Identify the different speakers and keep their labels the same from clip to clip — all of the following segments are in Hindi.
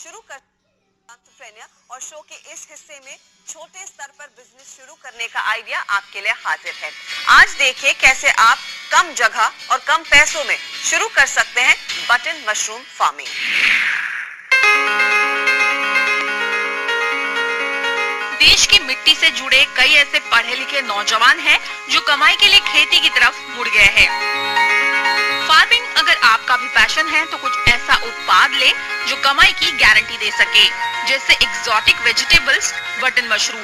Speaker 1: शुरू कर और शो के इस हिस्से में छोटे स्तर पर बिजनेस शुरू करने का आइडिया आपके लिए हाजिर है। आज देखिए कैसे आप कम जगह और कम पैसों में शुरू कर सकते हैं बटन मशरूम फार्मिंग।
Speaker 2: देश की मिट्टी से जुड़े कई ऐसे पढ़े लिखे नौजवान हैं जो कमाई के लिए खेती की तरफ मुड़ गए हैं। फार्मिंग अगर आपका भी पैशन है तो कुछ ऐसा उत्पाद ले जो कमाई की गारंटी दे सके, जैसे exotic vegetables button mushroom.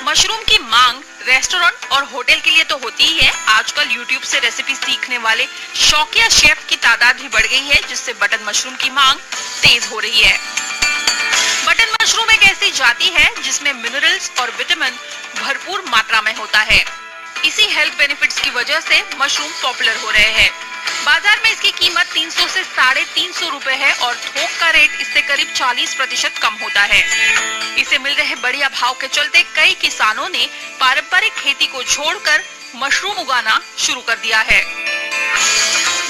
Speaker 2: Mushroom की मांग रेस्टोरेंट और होटल के लिए तो होती ही है। आजकल YouTube से रेसिपी सीखने वाले शौकिया शेफ की तादाद भी बढ़ गई है, जिससे बटन मशरूम की मांग तेज हो रही है। बटन मशरूम एक ऐसी जाति है जिसमें मिनरल्स और विटामिन भरपूर मात्रा में होता है। इसी हेल्थ बेनिफिट्स की वजह से मशरूम पॉपुलर हो रहे हैं। बाजार में इसकी कीमत 300 से 350 रुपए है और थोक का रेट इससे करीब 40% कम होता है। इसे मिल रहे बढ़िया भाव के चलते कई किसानों ने पारंपरिक खेती को छोड़कर मशरूम उगाना शुरू कर दिया है।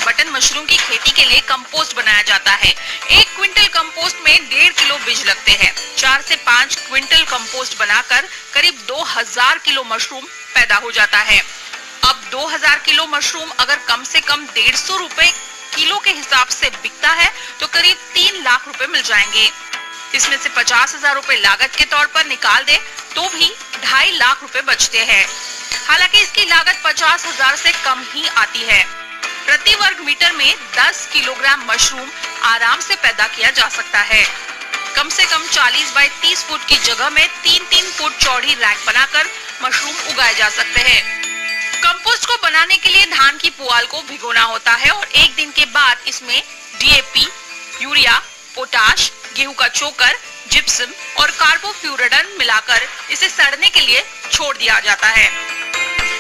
Speaker 2: बटन मशरूम की खेती के लिए कंपोस्ट बनाया जाता है। 1 क्विंटल कंपोस्ट में 1.5 किलो बीज लगते हैं। 4 से 5 क्विंटल कंपोस्ट बनाकर करीब 2000 किलो मशरूम पैदा हो जाता है। अब 2000 किलो मशरूम अगर कम से कम 150 रुपए किलो के हिसाब से बिकता है तो करीब 3 लाख रुपए मिल जाएंगे। इसमें से 50,000 रुपए लागत के तौर पर निकाल दे तो भी 2.5 लाख रुपए बचते हैं। हालांकि इसकी लागत 50,000 से कम ही आती है। प्रति वर्ग मीटर में 10 किलोग्राम मशरूम आराम से पैदा किया जा सकता है। कम से कम 40 बाय 30 फुट की जगह में 3-3 फुट चौड़ी रैक बनाकर मशरूम उगाए जा सकते हैं। कंपोस्ट को बनाने के लिए धान की पुआल को भिगोना होता है और 1 दिन के बाद इसमें DAP, यूरिया, पोटाश, गेहूं का चोकर, जिप्सम और कार्बोफ्यूरेडन मिलाकर इसे सड़ने के लिए छोड़ दिया जाता है।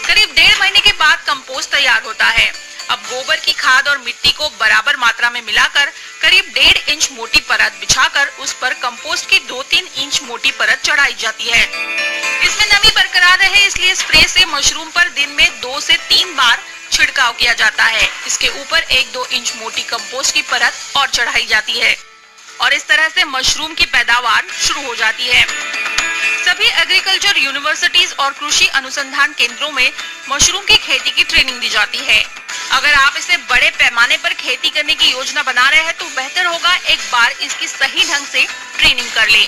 Speaker 2: करीब 1.5 महीने के बाद कंपोस्ट तैयार होता है। अब गोबर की खाद और मिट्टी को बराबर मात्रा में मिलाकर करीब 1.5 इंच मोटी परत बिछाकर उस पर कंपोस्ट की 2-3 इंच मोटी परत चढ़ाई जाती है। इसमें नमी बरकरार रहे इसलिए स्प्रे से मशरूम पर दिन में 2 से 3 बार छिड़काव किया जाता है। इसके ऊपर 1-2 इंच मोटी कंपोस्ट की परत और चढ़ाई जाती है और इस तरह से मशरूम की पैदावार शुरू हो जाती है। सभी एग्रीकल्चर यूनिवर्सिटीज और कृषि अनुसंधान केंद्रों में मशरूम की खेती की ट्रेनिंग दी जाती है। अगर आप इसे बड़े पैमाने पर खेती करने की योजना बना रहे हैं तो बेहतर होगा एक बार इसकी सही ढंग से ट्रेनिंग कर लें।